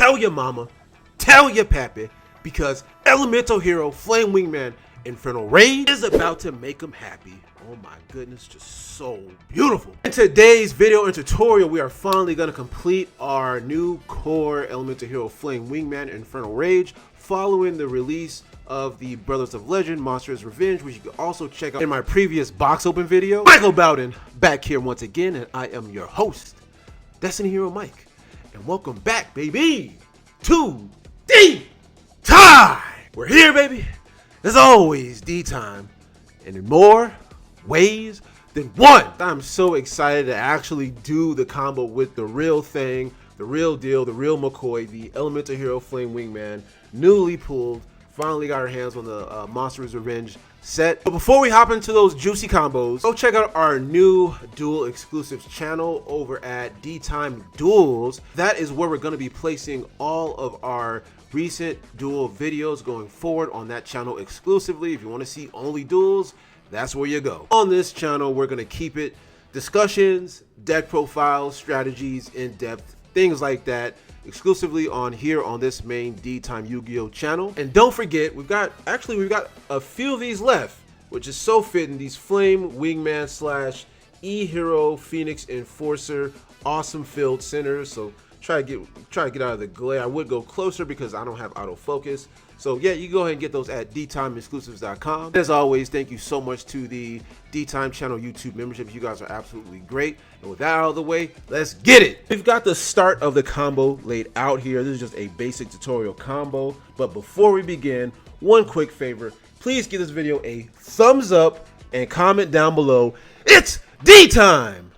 tell your mama, tell your pappy, because Elemental Hero Flame Wingman Infernal Rage is about to make them happy. Oh my goodness, just so beautiful. In today's video and tutorial, we are finally going to complete our new core Elemental Hero Flame Wingman Infernal Rage following the release of the Brothers of Legend Monster's Revenge, which you can also check out in my previous box open video. Michael Bowden back here once again, and I am your host, Destiny Hero Mike. And welcome back, baby, to D-Time! We're here, baby. As always, D-Time, and in more ways than one. I'm so excited to actually do the combo with the real thing, the real deal, the real McCoy, the Elemental Hero Flame Wingman, newly pulled. Finally got our hands on the Monster's Revenge set. But before we hop into those juicy combos, go check out our new Duel Exclusives channel over at D-Time Duels. That is where we're going to be placing all of our recent duel videos going forward on that channel exclusively. If you want to see only duels, that's where you go. On this channel, we're going to keep it discussions, deck profiles, strategies, in-depth, things like that, exclusively on here on this main D-Time Yu-Gi-Oh channel. And don't forget, we've got a few of these left, which is so fitting. These Flame Wingman slash E-Hero Phoenix Enforcer awesome field centers. So try to get out of the glare. I would go closer because I don't have autofocus. So yeah, you go ahead and get those at dtimeexclusives.com. As always, thank you so much to the D-Time channel YouTube membership. You guys are absolutely great. And with that out of the way, let's get it. We've got the start of the combo laid out here. This is just a basic tutorial combo. But before we begin, one quick favor. Please give this video a thumbs up and comment down below, "It's D-Time!"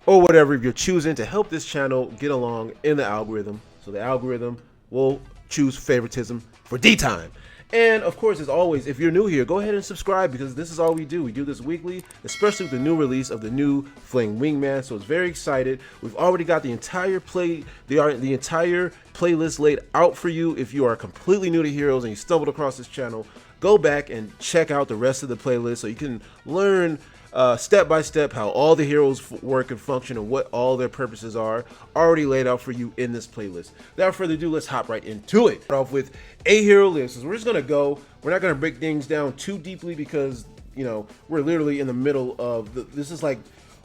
or whatever you're choosing to help this channel get along in the algorithm. So the algorithm will choose favoritism for D-Time. And of course, as always, if you're new here, go ahead and subscribe, because this is all we do. We do this weekly, especially with the new release of the new Flame Wingman. So it's very excited. We've already got the entire playlist laid out for you. If you are completely new to Heroes and you stumbled across this channel, go back and check out the rest of the playlist so you can learn step by step how all the heroes work and function and what all their purposes are, already laid out for you in this playlist. Without further ado, let's hop right into it. Start off with a hero list. So we're just gonna go. We're not gonna break things down too deeply because, you know, we're literally in the middle of this is like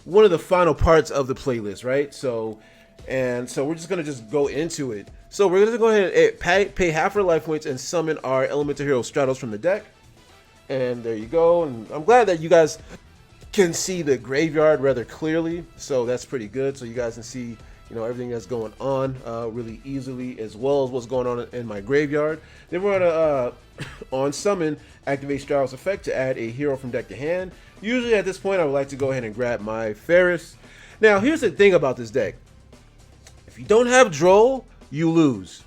one of the final parts of the playlist, right? So we're just gonna go into it. So we're gonna go ahead and pay half our life points and summon our Elemental Hero Stratos from the deck. And there you go. And I'm glad that you guys can see the graveyard rather clearly, so that's pretty good. So you guys can see, you know, everything that's going on really easily, as well as what's going on in my graveyard. Then we're gonna on summon activate Stratos effect to add a hero from deck to hand. Usually at this point I would like to go ahead and grab my Ferris. Now here's the thing about this deck: if you don't have Droll, you lose.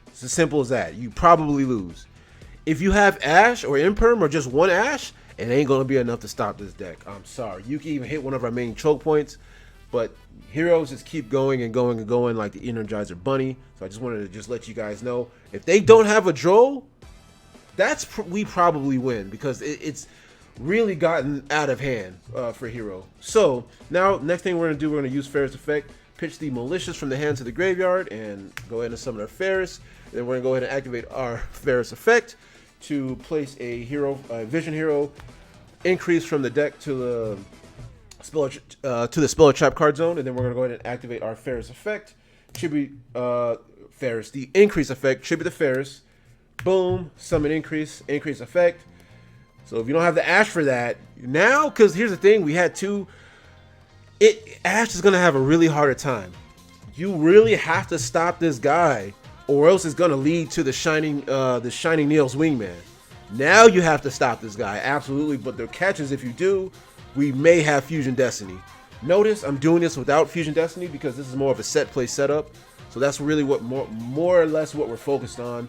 It's as simple as that. You probably lose. If you have Ash or Imperm or just one Ash, it ain't gonna be enough to stop this deck. I'm sorry. You can even hit one of our main choke points, but heroes just keep going and going and going like the Energizer Bunny. So I just wanted to let you guys know, if they don't have a Droll, we probably win, because it's really gotten out of hand for hero. So now next thing we're gonna do, we're gonna use Ferris effect, pitch the Malicious from the hand to the graveyard, and go ahead and summon our Ferris. Then we're gonna go ahead and activate our Ferris effect to place a hero, Vision Hero increase from the deck to the spell trap card zone, and then we're gonna go ahead and activate our Ferris effect. Tribute Ferris, the increase effect, tribute the Ferris. Boom, summon increase effect. So if you don't have the Ash for that now, because here's the thing, we had two. Ash is gonna have a really harder time. You really have to stop this guy, or else it's gonna lead to the Shining Neil's Wingman. Now you have to stop this guy, absolutely. But the catch is, if you do, we may have Fusion Destiny. Notice I'm doing this without Fusion Destiny because this is more of a set play setup. So that's really what more or less what we're focused on.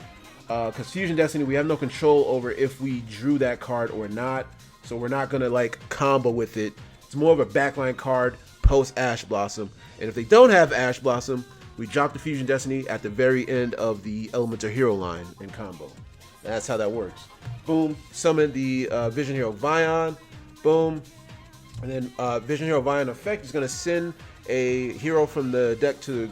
Because Fusion Destiny, we have no control over if we drew that card or not. So we're not gonna like combo with it. It's more of a backline card post Ash Blossom. And if they don't have Ash Blossom, we drop the Fusion Destiny at the very end of the Elemental Hero line in combo. That's how that works. Boom, summon the Vision Hero Vion. Boom. And then Vision Hero Vion effect is going to send a hero from the deck to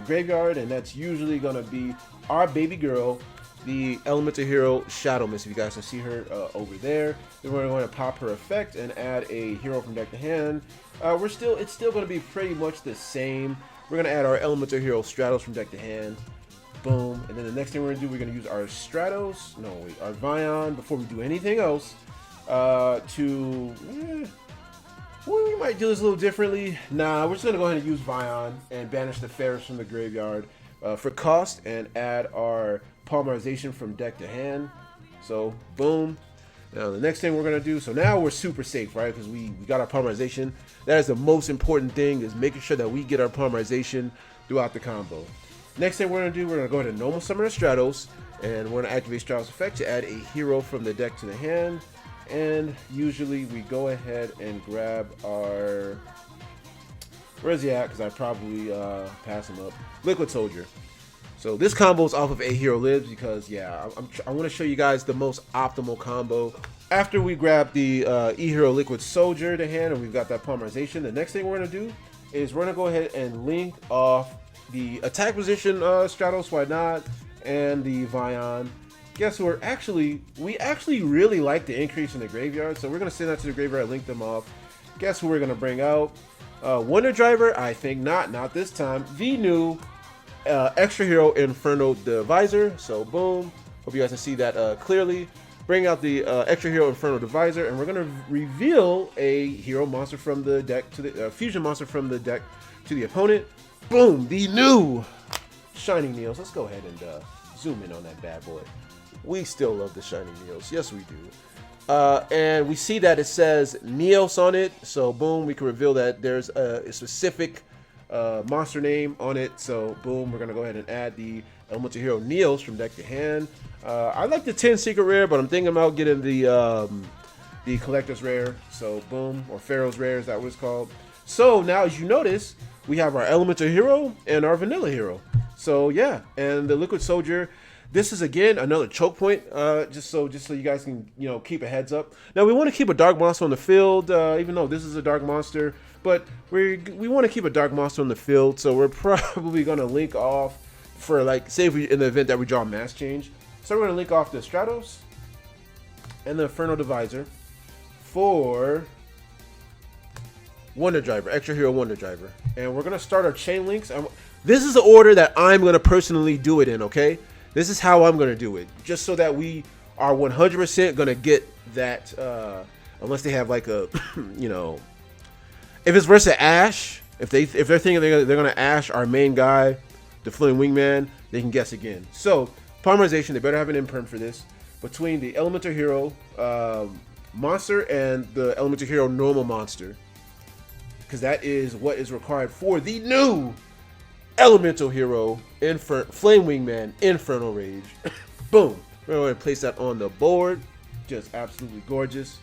graveyard, and that's usually gonna be our baby girl, the Elemental Hero Shadow Mist. If you guys can see her over there, then we're going to pop her effect and add a hero from deck to hand. It's still going to be pretty much the same. We're going to add our Elemental Hero Stratos from deck to hand. Boom. And then the next thing we're going to do, we're going to use our Stratos, no wait, our Vion before we do anything else. We might do this a little differently. Nah, we're just going to go ahead and use Vion and banish the Ferris from the graveyard for cost and add our Polymerization from deck to hand. So boom. Now the next thing we're gonna do, so now we're super safe, right? Because we got our Polymerization. That is the most important thing, is making sure that we get our Polymerization throughout the combo. Next thing we're gonna do, we're gonna go ahead and normal summon our Stratos, and we're gonna activate Stratos effect to add a hero from the deck to the hand. And usually we go ahead and grab our, where's he at? Because I probably pass him up. Liquid Soldier. So this combo is off of A Hero Lives because, yeah, I want to show you guys the most optimal combo. After we grab the E Hero Liquid Soldier to hand and we've got that Polymerization, the next thing we're going to do is we're going to go ahead and link off the attack position Stratos, why not, and the Vion. Guess what? We actually really like the increase in the graveyard, so we're going to send that to the graveyard, link them off. Guess who we're going to bring out? Wonder Driver? I think not this time. The new extra hero Infernal Divisor. So boom, hope you guys can see that clearly. Bring out the extra hero Infernal Divisor, and we're gonna reveal a hero monster from the deck to the fusion monster from the deck to the opponent. Boom, the new Shining Neos. Let's go ahead and zoom in on that bad boy. We still love the Shining Neos, yes we do. And we see that it says Neos on it, so boom, we can reveal that there's a specific monster name on it. So boom, we're gonna go ahead and add the Elemental Hero Neos from deck to hand. I like the 10 secret rare, but I'm thinking about getting the collector's rare. So boom, or Pharaoh's rare, is that what it's called? So now, as you notice, we have our Elemental Hero and our Vanilla Hero. So yeah, and the Liquid Soldier. This is again another choke point, just so you guys can keep a heads up. Now we want to keep a dark monster on the field, even though this is a dark monster, but we want to keep a dark monster on the field. So we're probably gonna link off for, like, say if we, in the event that we draw a mass change. So we're gonna link off the Stratos and the Infernal Divisor for Wonder Driver, extra hero Wonder Driver, and we're gonna start our chain links. This is the order that I'm gonna personally do it in. Okay. This is how I'm going to do it, just so that we are 100% going to get that, unless they have like a, if it's versus Ash, if they're thinking they're going to Ash our main guy, the Flame Wingman, they can guess again. So, Polymerization, they better have an imperm for this, between the Elemental Hero monster and the Elemental Hero normal monster, because that is what is required for the new Elemental Hero Flame Wingman Infernal Rage. Boom. We're going to place that on the board. Just absolutely gorgeous.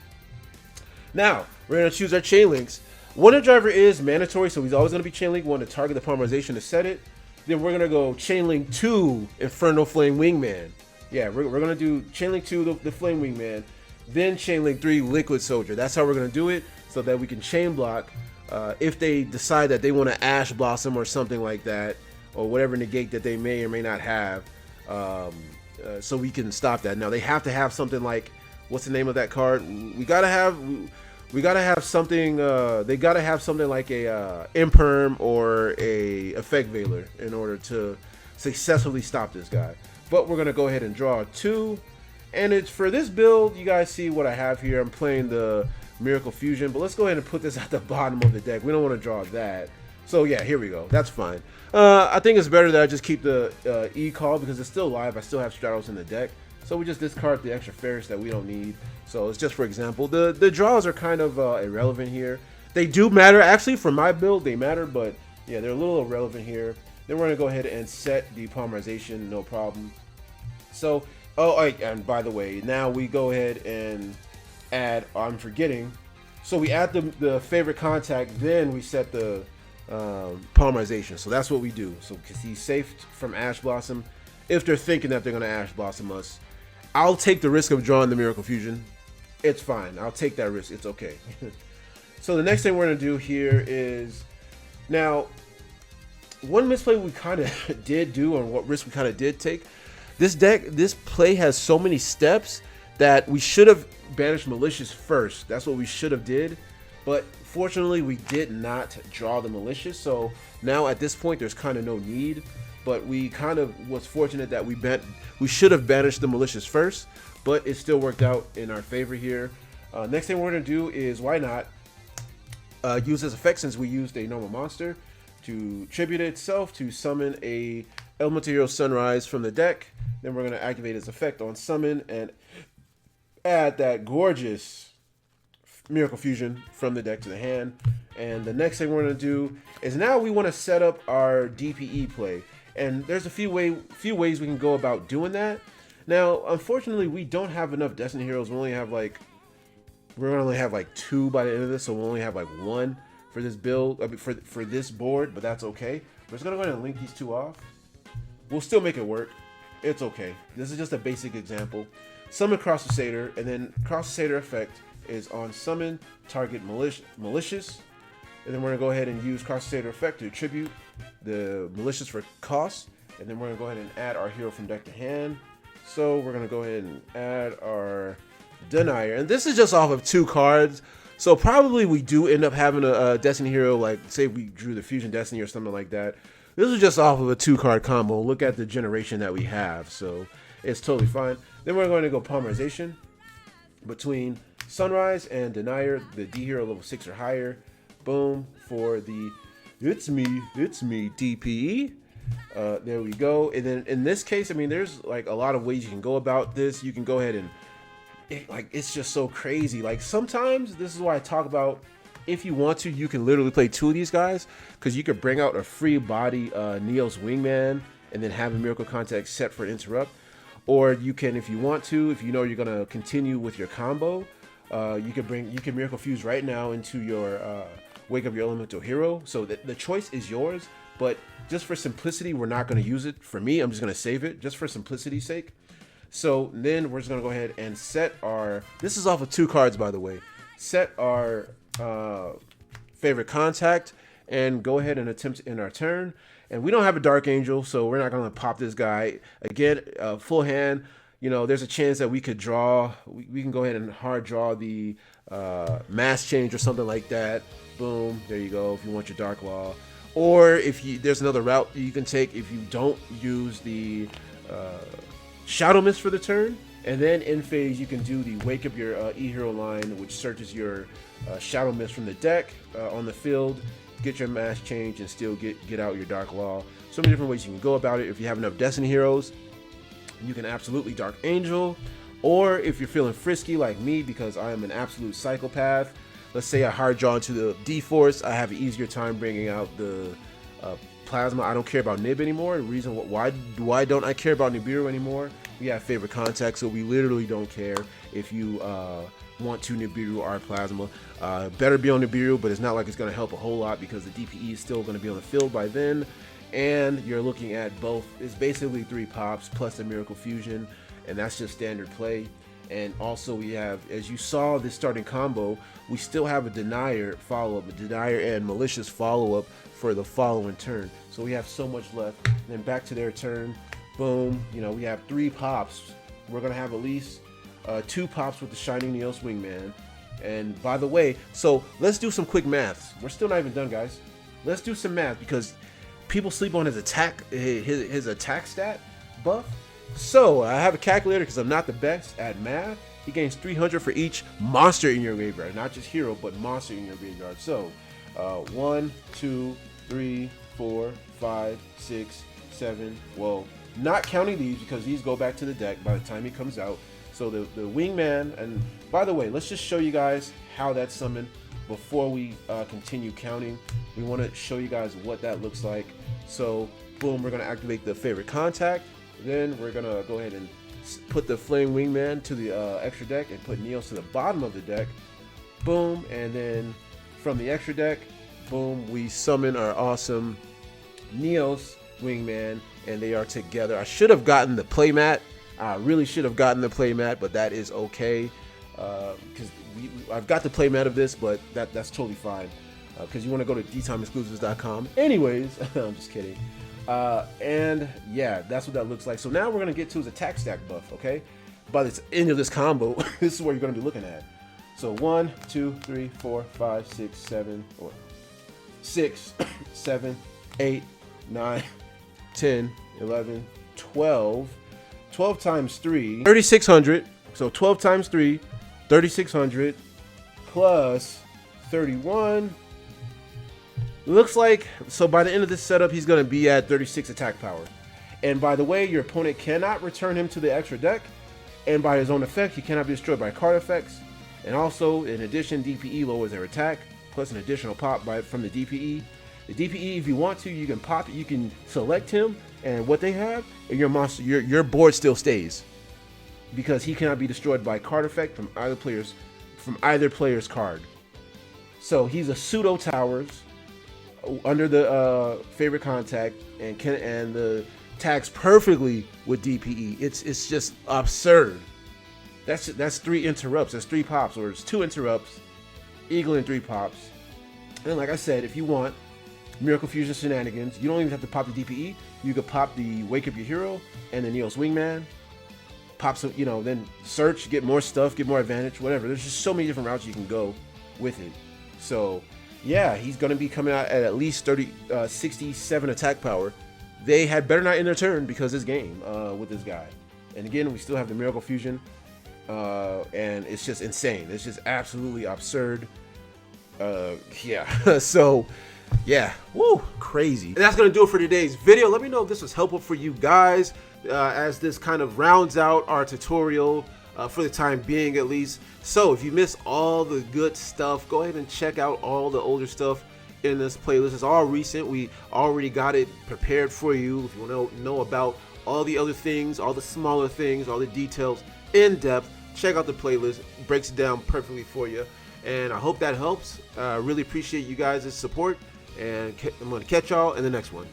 Now, we're going to choose our chain links. Wonder Driver is mandatory, so he's always going to be chain link 1 to target the Polymerization to set it. Then we're going to go chain link 2 Infernal Flame Wingman. Yeah, we're going to do chain link 2 the Flame Wingman. Then chain link 3 Liquid Soldier. That's how we're going to do it, so that we can chain block if they decide that they want to Ash Blossom or something like that, or whatever negate that they may or may not have, so we can stop that. Now they have to have something like, what's the name of that card? We gotta have something. They gotta have something like a imperm or a effect veiler in order to successfully stop this guy. But we're gonna go ahead and draw 2, and it's for this build. You guys see what I have here. I'm playing the Miracle Fusion, but let's go ahead and put this at the bottom of the deck. We don't want to draw that. So yeah, here we go. That's fine. I think it's better that I just keep the E-Call because it's still live. I still have Stratos in the deck. So we just discard the extra Ferris that we don't need. So it's just for example. The draws are kind of irrelevant here. They do matter. Actually, for my build, they matter, but yeah, they're a little irrelevant here. Then we're going to go ahead and set the Polymerization, no problem. So, and by the way, now we go ahead and add, I'm forgetting, so we add the favorite contact, then we set the Polymerization. So that's what we do. So because he's safe from Ash Blossom, if they're thinking that they're going to Ash Blossom us, I'll take the risk of drawing the Miracle Fusion. It's fine. I'll take that risk. It's okay. So the next thing we're going to do here is, now one misplay we kind of did do, or what risk we kind of did take. This play has so many steps that we should have banished Malicious first. That's what we should have did. But fortunately, we did not draw the Malicious. So now at this point, there's kind of no need. But we kind of was fortunate that we should have banished the Malicious first. But it still worked out in our favor here. Next thing we're going to do is, why not, use this effect since we used a normal monster to tribute itself to summon a Elemental Hero Sunrise from the deck. Then we're going to activate its effect on summon and add that gorgeous Miracle Fusion from the deck to the hand. And the next thing we're going to do is now we want to set up our DPE play. And there's a few ways we can go about doing that. Now, unfortunately, we don't have enough Destiny Heroes. We only have like 2 by the end of this, so we'll only have like 1 for this build, for this board, but that's okay. We're just gonna go ahead and link these 2 off. We'll still make it work. It's okay. This is just a basic example. Summon Cross Crusader, and then Cross Crusader effect is on summon target malicious. And then we're gonna go ahead and use Cross Crusader effect to tribute the malicious for cost. And then we're gonna go ahead and add our hero from deck to hand. So we're gonna go ahead and add our Denier, and this is just off of 2 cards. So probably we do end up having a Destiny hero, like say we drew the Fusion Destiny or something like that. This is just off of a 2-card combo. Look at the generation that we have, so it's totally fine. Then we're going to go polymerization between Sunrise and Denier, the D hero level 6 or higher. Boom, for the it's me DPE. There we go. And then in this case, I mean, there's like a lot of ways you can go about this. You can go ahead and it's just so crazy. Like sometimes this is why I talk about, if you want to, you can literally play 2 of these guys, because you could bring out a free body Neo's Wingman and then have a Miracle Contact set for an interrupt. Or you can, if you want to, if you know you're gonna continue with your combo, you can Miracle Fuse right now into your Wake Up Your Elemental Hero. So the choice is yours, but just for simplicity, we're not gonna use it. For me, I'm just gonna save it just for simplicity's sake. So then we're just gonna go ahead and set our, this is off of 2 cards, by the way, set our favorite contact and go ahead and attempt in our turn. And we don't have a Dark Angel, so we're not gonna pop this guy. Again, full hand, you know, there's a chance that we could draw, we can go ahead and hard draw the Mass Change or something like that. Boom, there you go, if you want your Dark Law. Or if there's another route you can take if you don't use the Shadow Mist for the turn. And then in phase, you can do the Wake Up Your E-Hero line, which searches your Shadow Mist from the deck on the field, get your Mass Change, and still get out your Dark Law. So many different ways you can go about it. If you have enough Destiny Heroes, you can absolutely Dark Angel. Or if you're feeling frisky like me, because I am an absolute psychopath, let's say I hard draw into the D-Force, I have an easier time bringing out the Plasma. I don't care about Nib anymore. The reason why don't I care about Nibiru anymore? We have favorite contact, so we literally don't care if you want to Nibiru our Plasma. Better be on Nibiru, but it's not like it's going to help a whole lot because the DPE is still going to be on the field by then. And you're looking at both. It's basically 3 pops plus a Miracle Fusion, and that's just standard play. And also we have, as you saw this starting combo, we still have a Denier follow-up, a Denier and Malicious follow-up for the following turn. So we have so much left. And then back to their turn, boom, you know, we have 3 pops. We're gonna have at least 2 pops with the Shining Neos Wingman. And by the way, so let's do some quick maths. We're still not even done, guys. Let's do some math because people sleep on his attack stat buff. So I have a calculator because I'm not the best at math. He gains 300 for each monster in your graveyard, not just hero, but monster in your graveyard. So 1, 2, 3, 4, 5, 6, 7. Well, not counting these because these go back to the deck by the time he comes out. So the Wingman, and by the way, let's just show you guys how that's summoned before we continue counting. We want to show you guys what that looks like. So boom, we're going to activate the favorite contact. Then we're going to go ahead and put the Flame Wingman to the extra deck and put Neos to the bottom of the deck. Boom, and then from the extra deck, boom, we summon our awesome Neos Wingman, and they are together. I should have gotten the playmat. I really should have gotten the playmat, but that is okay because I've got the playmat of this, but that's totally fine. because you want to go to DTimeExclusives.com. Anyways, I'm just kidding. And yeah, that's what that looks like. So now we're gonna get to his attack stack buff. Okay, by the end of this combo, this is what you're gonna be looking at. So 1, 2, 3, 4, 5, 6, 7, or 6, 7, 8, 9, 10, 11, 12. 12 times 3, 3,600. So 12 times 3, 3,600 plus 31. Looks like, so by the end of this setup, he's going to be at 36 attack power. And by the way, your opponent cannot return him to the extra deck. And by his own effect, he cannot be destroyed by card effects. And also, in addition, DPE lowers their attack, plus an additional pop from the DPE. The DPE, if you want to, you can pop it. You can select him and what they have, and your monster, your board still stays, because he cannot be destroyed by card effect from either player's card. So he's a pseudo towers under the favorite contact, and the tags perfectly with DPE. It's just absurd. That's 3 interrupts. That's 3 pops, or it's 2 interrupts, eagle and 3 pops. And like I said, if you want Miracle Fusion shenanigans, you don't even have to pop the DPE. You could pop the Wake Up Your Hero and the Neos Wingman. Pop some, then search, get more stuff, get more advantage, whatever. There's just so many different routes you can go with it. So yeah, he's going to be coming out at least 67 attack power. They had better not end their turn because this game with this guy. And again, we still have the Miracle Fusion, and it's just insane. It's just absolutely absurd. Yeah. So yeah, woo, crazy. And that's gonna do it for today's video. Let me know if this was helpful for you guys, as this kind of rounds out our tutorial for the time being, at least. So if you missed all the good stuff, go ahead and check out all the older stuff in this playlist. It's all recent. We already got it prepared for you. If you want to know about all the other things, all the smaller things, all the details in depth, check out the playlist. It breaks it down perfectly for you. And I hope that helps. Really appreciate you guys' support. And I'm going to catch y'all in the next one.